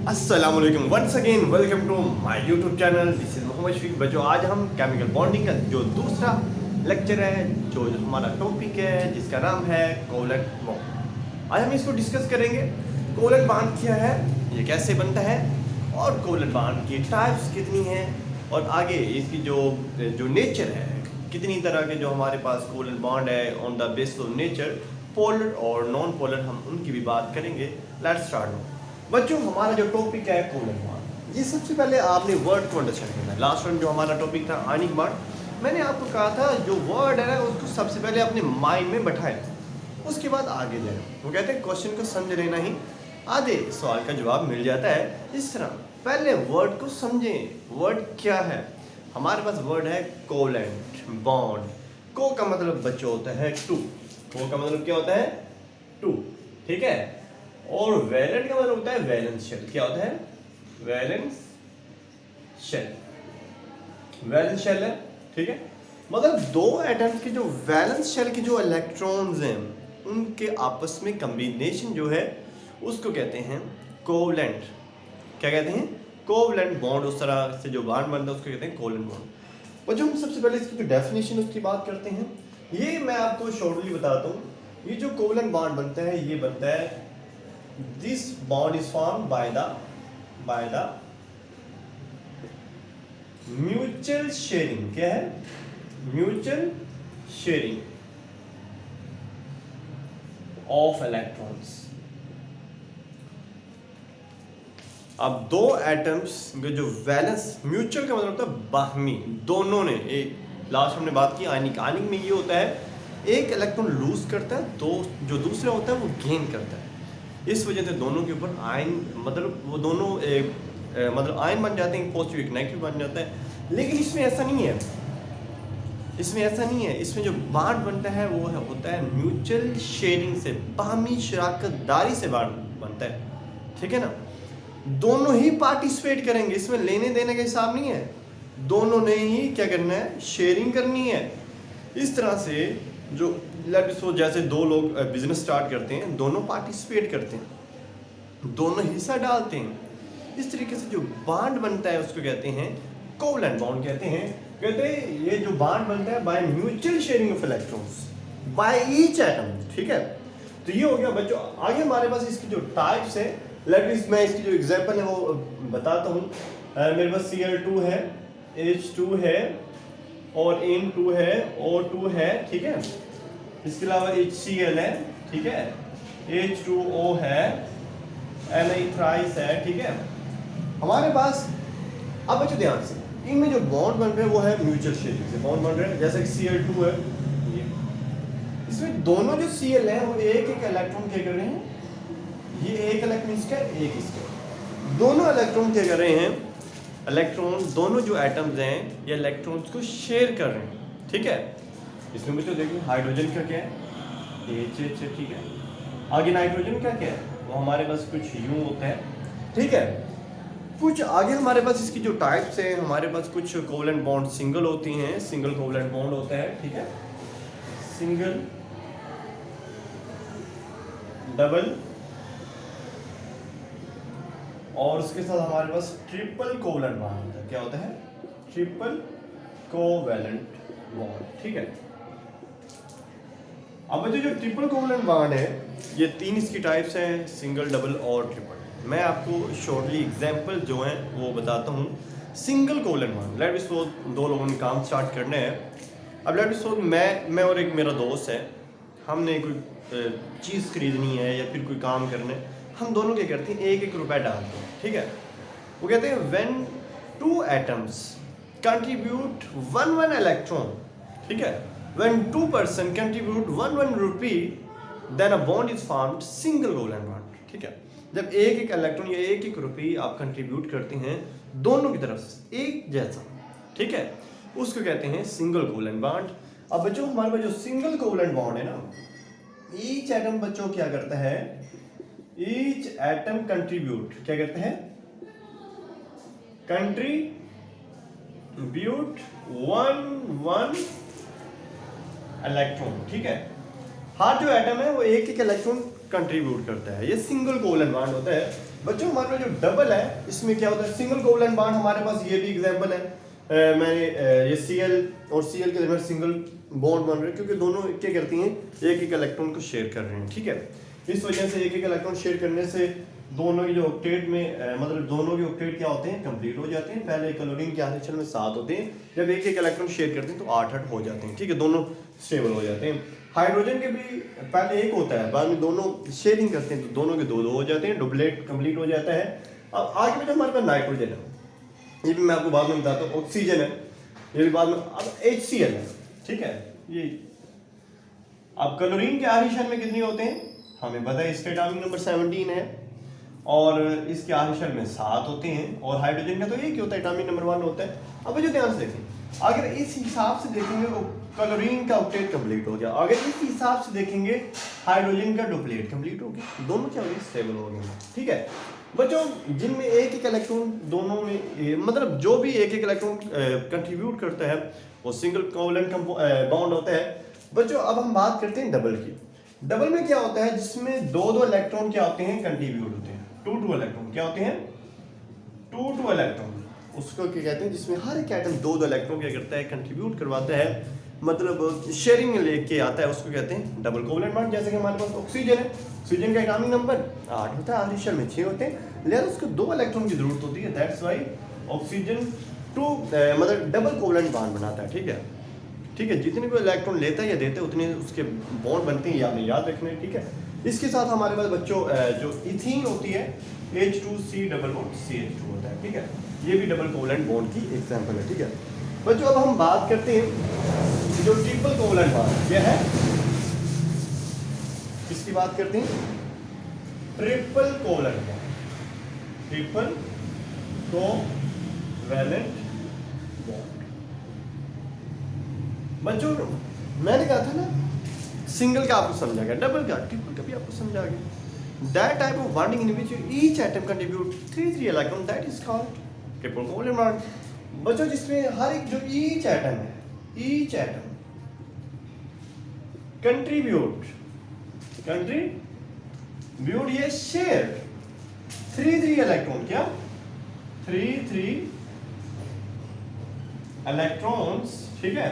अस्सलामुअलैकुम once again welcome to my YouTube channel. This is Mohammed Shafiq. बच्चों आज हम केमिकल बॉन्डिंग का जो दूसरा लेक्चर है, जो हमारा टॉपिक है जिसका नाम है कोवलेंट बॉन्ड। आज हम इसको डिस्कस करेंगे। कोवलेंट बॉन्ड क्या है, ये कैसे बनता है और कोवलेंट बॉन्ड की टाइप्स कितनी हैं और आगे इसकी जो नेचर है, कितनी तरह के जो हमारे पास कोवलेंट बॉन्ड है on the basis of nature, polar और नॉन पोलर, हम उनकी भी बात करेंगे। Let's start now. बच्चों हमारा जो टॉपिक है कोवलेंट बॉन्ड, ये सबसे पहले आपने वर्ड को अंडरस्टैंड करना है। लास्ट वन जो हमारा टॉपिक था आयनिक बॉन्ड, मैंने आपको कहा था जो वर्ड है ना उसको सबसे पहले अपने माइंड में बैठाए, उसके बाद आगे जाए। वो कहते हैं क्वेश्चन को समझ लेना ही आधे सवाल का जवाब मिल जाता है। इस तरह पहले वर्ड को समझें। वर्ड क्या है? हमारे पास वर्ड है कोवलेंट बॉन्ड। को का मतलब बच्चों होता है टू। को का मतलब क्या होता है? टू, ठीक है। और वैलेंट का मतलब होता है वैलेंस शेल। क्या होता है? Valence shell. वैलेंस शेल है, ठीक है। मतलब दो एटम्स के जो वैलेंस शेल के जो इलेक्ट्रॉन्स हैं उनके आपस में कॉम्बिनेशन जो है उसको कहते हैं कोवलेंट। क्या कहते हैं? Covalent bond. उस तरह से जो बॉन्ड बनता है उसको कहते हैं कोवलेंट बॉन्ड। और जो हम सबसे पहले इसकी जो डेफिनेशन उसकी बात करते हैं, ये मैं आपको शॉर्टली बताता हूँ। ये जो कोवलेंट बॉन्ड बनता है, ये बनता है this bond is formed by the mutual sharing। क्या है? mutual sharing of electrons। अब दो एटम्स के जो वैलेंस, म्यूचुअल का मतलब होता है बाहमी, दोनों ने एक। लास्ट हमने बात की आयनिक। आयनिक में ये होता है एक इलेक्ट्रॉन लूज करता है, दो जो दूसरा होता है वो गेन करता है। इस वजह से दोनों के ऊपर आयन, मतलब वो दोनों मतलब आयन बन जाते हैं, पॉजिटिव एक नेगेटिव बन जाता है। लेकिन इसमें ऐसा नहीं है। इसमें ऐसा नहीं है। इसमें जो बॉन्ड बनता है वो होता है म्यूचुअल शेयरिंग से, बाहमी शराकतदारी से बॉन्ड बनता है, ठीक है ना। दोनों ही पार्टिसिपेट करेंगे, इसमें लेने देने का हिसाब नहीं है। दोनों ने ही क्या करना है? शेयरिंग करनी है। इस तरह से जो जैसे दो लोग बिजनेस स्टार्ट करते हैं, दोनों पार्टिसिपेट करते हैं, दोनों हिस्सा डालते हैं। इस तरीके से जो बॉन्ड बनता है उसको कहते हैं कोवलेंट बॉन्ड। कहते हैं ये जो बॉन्ड बनता है by mutual sharing of electrons by each atom, ठीक है। तो ये हो गया बच्चों। आगे हमारे पास इसकी जो टाइप्स है, मैं इसकी जो एग्जांपल है वो बताता हूँ। मेरे पास Cl2 है, H2 है और N2 है, O2 है, ठीक है। इसके अलावा HCl है, ठीक है, H2O है, Na थ्राइस है, ठीक है। हमारे पास अब बच्चों ध्यान से, इनमें जो बॉन्ड बन रहे हैं वो है म्यूचुअल शेयरिंग से बॉन्ड बन रहे हैं। जैसे कि Cl2 है, ये इसमें दोनों जो Cl है वो एक एक इलेक्ट्रॉन क्या कर रहे हैं? ये एक इलेक्ट्रॉन इसका, एक इसका। दोनों इलेक्ट्रॉन क्या कर रहे हैं? इलेक्ट्रॉन, दोनों जो एटम्स हैं ये इलेक्ट्रॉन्स को शेयर कर रहे हैं, ठीक है। इसमें बच्चों देखिए हाइड्रोजन का क्या है? HH है, ठीक है। आगे नाइट्रोजन का क्या है? वो हमारे पास कुछ यूं होता है, ठीक है। कुछ आगे हमारे पास इसकी जो टाइप्स हैं, हमारे पास कुछ कोवलेंट बॉन्ड सिंगल होती हैं, सिंगल कोवलेंट बॉन्ड होता है, ठीक है। सिंगल, डबल और उसके साथ हमारे पास ट्रिपल कोवलेंट बॉन्ड होता है। क्या होता है? ट्रिपल कोवलेंट बॉन्ड, ठीक है। अब जो ट्रिपल कोवलेंट बॉन्ड है, ये तीन इसकी टाइप्स हैं, सिंगल, डबल और ट्रिपल। मैं आपको शॉर्टली एग्जांपल जो हैं वो बताता हूँ। Single covalent bond, let's suppose दो लोगों ने काम स्टार्ट करना है। अब लेट्स सपोज मैं और एक मेरा दोस्त है, हमने कोई चीज़ खरीदनी है या फिर कोई काम करना है। हम दोनों क्या करते हैं? एक एक रुपया डालते हैं, ठीक है। वो कहते हैं when two atoms contribute one electron, ठीक है, when two person contribute one rupee then a bond is formed single covalent bond, ठीक है। जब एक एक इलेक्ट्रॉन या एक एक रुपये आप कंट्रीब्यूट करते हैं दोनों की तरफ से एक जैसा, ठीक है, उसको कहते हैं सिंगल कोवलेंट बॉन्ड। अब बच्चों हमारे पास जो सिंगल कोवलेंट बॉन्ड है ना, ईच एटम बच्चों क्या करता है? ईच एटम कंट्रीब्यूट, क्या करते हैं? कंट्रीब्यूट वन इलेक्ट्रॉन, ठीक है। हर जो एटम है वो एक एक इलेक्ट्रॉन कंट्रीब्यूट करता है। ये सिंगल कोवलेंट बॉन्ड होता है। बच्चों हमारे पास जो डबल है इसमें क्या होता है, सिंगल कोवलेंट बॉन्ड हमारे पास ये भी एग्जांपल है। मैंने ये Cl और Cl के दरमियान सिंगल बॉन्ड बन रहे हैं क्योंकि दोनों क्या करती हैं, एक एक इलेक्ट्रॉन को शेयर कर रहे हैं, ठीक है। इस वजह से एक एक इलेक्ट्रॉन शेयर करने से दोनों की जो ऑक्टेट में मतलब दोनों के ऑक्टेट क्या होते हैं, कंप्लीट हो जाते हैं। पहले क्लोरीन के आर्बिटल में 7 होते हैं, जब एक एक इलेक्ट्रॉन शेयर करते हैं तो 8 हो जाते हैं, ठीक है, दोनों स्टेबल हो जाते हैं। हाइड्रोजन के भी पहले एक होता है, बाद में दोनों शेयरिंग करते हैं तो दोनों के दो हो जाते हैं, डुप्लेट कंप्लीट हो जाता है। अब आगे में हमारे पास नाइट्रोजन है, ये भी मैं आपको बाद में बताता हूँ। ऑक्सीजन है, ये भी बाद में। अब HCl है, ठीक है। ये अब क्लोरीन के आर्बिटल में कितने होते हैं हमें पता है, इसका एटॉमिक नंबर 17 है और इसके आर्बिटल में 7 होते हैं, और हाइड्रोजन का तो एक ही होता है, एटॉमिक नंबर 1 होता है। अब जो ध्यान से देखें, अगर इस हिसाब से देखेंगे तो क्लोरीन का ऑक्टेट कंप्लीट हो गया, अगर इस हिसाब से देखेंगे हाइड्रोजन का डुप्लेट कंप्लीट हो गया, दोनों क्या हो गए, स्टेबल हो गए, ठीक है। बच्चों जिनमें एक एक इलेक्ट्रॉन दोनों में मतलब जो भी एक एक इलेक्ट्रॉन कंट्रीब्यूट करता है वो सिंगल कोवलेंट बॉन्ड होता है। बच्चों अब हम बात करते हैं डबल की। डबल में क्या होता है, जिसमें दो इलेक्ट्रॉन क्या होते हैं, कंट्रीब्यूट होते हैं। टू इलेक्ट्रॉन क्या होते हैं, टू इलेक्ट्रॉन, उसको क्या कहते हैं, जिसमें हर एक एटम दो इलेक्ट्रॉन क्या करता है, कंट्रीब्यूट करवाता है, मतलब शेयरिंग लेके आता है, उसको कहते हैं डबल कोवलेंट बॉन्ड। जैसे कि हमारे पास ऑक्सीजन है, ऑक्सीजन का एटॉमिक नंबर 8 होता है, आर्बिटल में 6 होते हैं, लिहाजा उसको 2 इलेक्ट्रॉन की जरूरत होती है, दैट्स व्हाई ऑक्सीजन मतलब डबल कोवलेंट बॉन्ड बनाता है, ठीक है। ठीक है, जितने कोई इलेक्ट्रॉन लेता है या देता है उतने उसके बॉन्ड बनते हैं, ये आपने याद रखना है, ठीक है। इसके साथ हमारे पास बच्चों जो इथीन होती है, H2C डबल बॉन्ड CH2 होता है, ठीक है। ये भी डबल कोवलेंट बॉन्ड की एग्जांपल है, ठीक है। बच्चों अब हम बात करते हैं जो ट्रिपल कोवलेंट बॉन्ड क्या है, किसकी बात करते हैं, triple covalent bond, triple covalent bond. बच्चों मैंने कहा था ना, सिंगल का आपको समझा गया, डबल का ट्रिपल का भी आपको समझा गया। That type of bonding in which each atom contribute 3 electron, that is called triple covalent bond. बच्चों जिसमें हर एक जो ईच एटम है, ईच एटम कंट्रीब्यूट ये शेयर 3 इलेक्ट्रॉन, क्या 3 इलेक्ट्रॉन्स, ठीक है,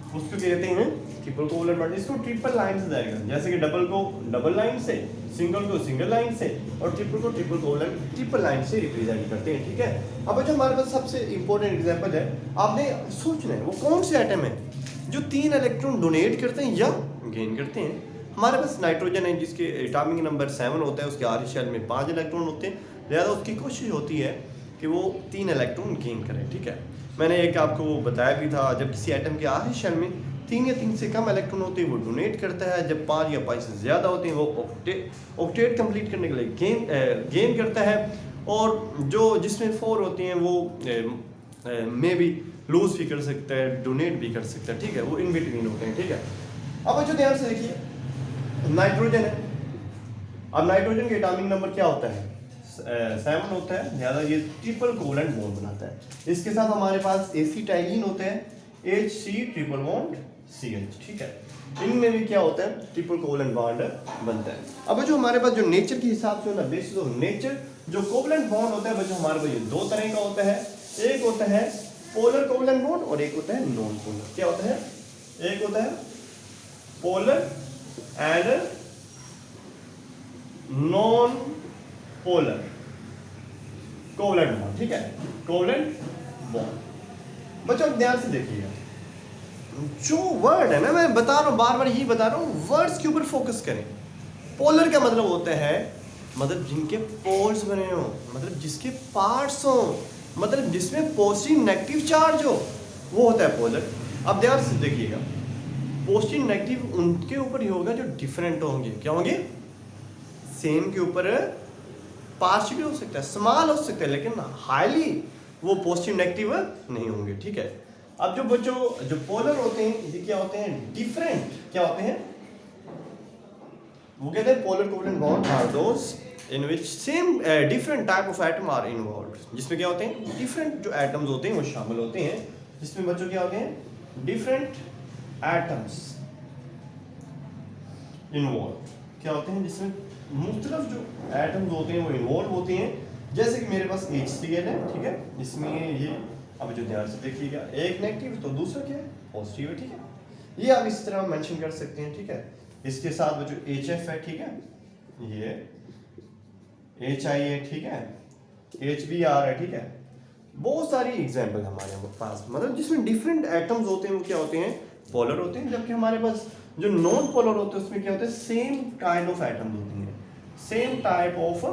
उसको कहते हैं ट्रिपल कोवलेंट बॉन्ड। इसको ट्रिपल लाइन से जाएगा, जैसे कि डबल को डबल लाइन से, सिंगल को सिंगल लाइन से, और ट्रिपल को ट्रिपल कोवलेंट ट्रिपल लाइन से रिप्रेजेंट करते हैं, ठीक है। अब जो हमारे पास सबसे इंपॉर्टेंट एग्जांपल है, आपने सोचना है वो कौन से एटम है जो 3 इलेक्ट्रॉन डोनेट करते हैं या गेन करते हैं। हमारे पास नाइट्रोजन है, जिसके एटॉमिक नंबर 7 होता है, उसके आर्बिटल में 5 इलेक्ट्रॉन होते हैं, लिहाजा उसकी कोशिश होती है कि वो 3 इलेक्ट्रॉन गेन करे, ठीक है। मैंने एक आपको बताया भी था, जब किसी एटम के आर्बिटल में 3 या 3 से कम इलेक्ट्रॉन होते हैं वो डोनेट करता है, जब 5 या 5 से ज़्यादा होते हैं वो ऑक्टेट कंप्लीट करने के लिए गेन करता है, और जो जिसमें 4 होते हैं वो मे भी लूज भी कर सकता है, डोनेट भी कर सकता है, ठीक है, वो इन बिटवीन होते हैं, ठीक है। अब जो ध्यान से देखिए, नाइट्रोजन है, अब नाइट्रोजन के एटॉमिक नंबर क्या होता है, 7 होता है, लिहाजा ये ट्रिपल कोवलेंट बॉन्ड बनाता है। इसके साथ हमारे पास एसिटाइलिन होते हैं, HC ट्रिपल बॉन्ड CH, ठीक है। इनमें भी क्या होता है, ट्रिपल कोवलेंट बॉन्ड बनता है। अब जो हमारे पास जो नेचर के हिसाब से ना, बेसिस ऑफ नेचर जो कोवलेंट बॉन्ड होता है बच्चों, हमारे पास ये 2 तरह का होता है। एक होता है पोलर कोवलेंट बॉन्ड और एक होता है नॉन पोलर। क्या होता है, एक होता है polar and non polar covalent bond, ठीक है, कोवलेंट बॉन्ड। बच्चों ध्यान से देखिएगा, जो वर्ड है ना, मैं बता रहा हूं, बार बार यही बता रहा हूं, वर्ड्स के ऊपर फोकस करें। पोलर का मतलब होता है, मतलब जिनके पोल्स बने हो, मतलब जिसके पार्ट्स हो, मतलब जिसमें पॉजिटिव नेगेटिव चार्ज हो, वो होता है पोलर। अब ध्यान से देखिएगा, पॉजिटिव नेगेटिव उनके ऊपर ही होगा जो डिफरेंट होंगे। क्या होंगे, सेम के ऊपर पार्शियल हो सकता है, स्मॉल हो सकता है, लेकिन हाईली वो पॉजिटिव नेगेटिव नहीं होंगे, ठीक है। अब जो बच्चों जो पोलर होते हैं ये क्या होते हैं, डिफरेंट, क्या होते हैं, वो कहते हैं polar covalent bond are those in which same different type of atom are involved, जिसमें क्या होते हैं, डिफरेंट जो एटम्स होते हैं वो शामिल होते हैं, जिसमें बच्चों क्या होते हैं, डिफरेंट एटम्स इन्वॉल्व क्या होते हैं, जिसमें मुख्तलिफ जो एटम्स होते हैं वो इन्वॉल्व होते हैं। जैसे कि मेरे पास HCl है, ठीक है, इसमें ये अब जो ध्यान से देखिएगा, एक नेगेटिव तो दूसरा क्या है, पॉजिटिव है, ठीक है। ये आप इस तरह मेंशन कर सकते हैं, ठीक है। इसके साथ वो जो HF है, ठीक है, ये HI है, ठीक है, HBr है, ठीक है। बहुत सारी एग्जाम्पल हमारे पास, मतलब जिसमें डिफरेंट एटम्स होते हैं वो क्या होते हैं, पोलर होते हैं। जबकि हमारे पास जो नॉन पोलर होते हैं उसमें क्या होता है, सेम काइंड ऑफ एटम्स होती हैं, same type of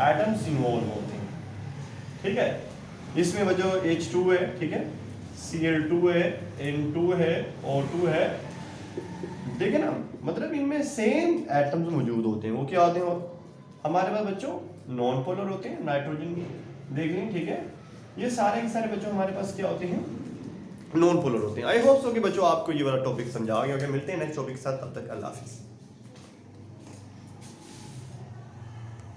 atoms involve होते हैं, ठीक है। इसमें वो जो H2 है, ठीक है, Cl2 है, N2 है, O2 है, देखिए ना, मतलब इनमें सेम एटम्स मौजूद होते हैं। वो क्या होते हैं हमारे पास बच्चों, नॉन पोलर होते हैं, नाइट्रोजन देख लें, ठीक है। ये सारे के सारे बच्चों हमारे पास क्या होते हैं, नॉन पोलर होते हैं। आई होप सो कि बच्चों आपको ये वाला टॉपिक समझा गया होगा। मिलते हैं नेक्स्ट टॉपिक के साथ, तब तक अल्लाह हाफिज़।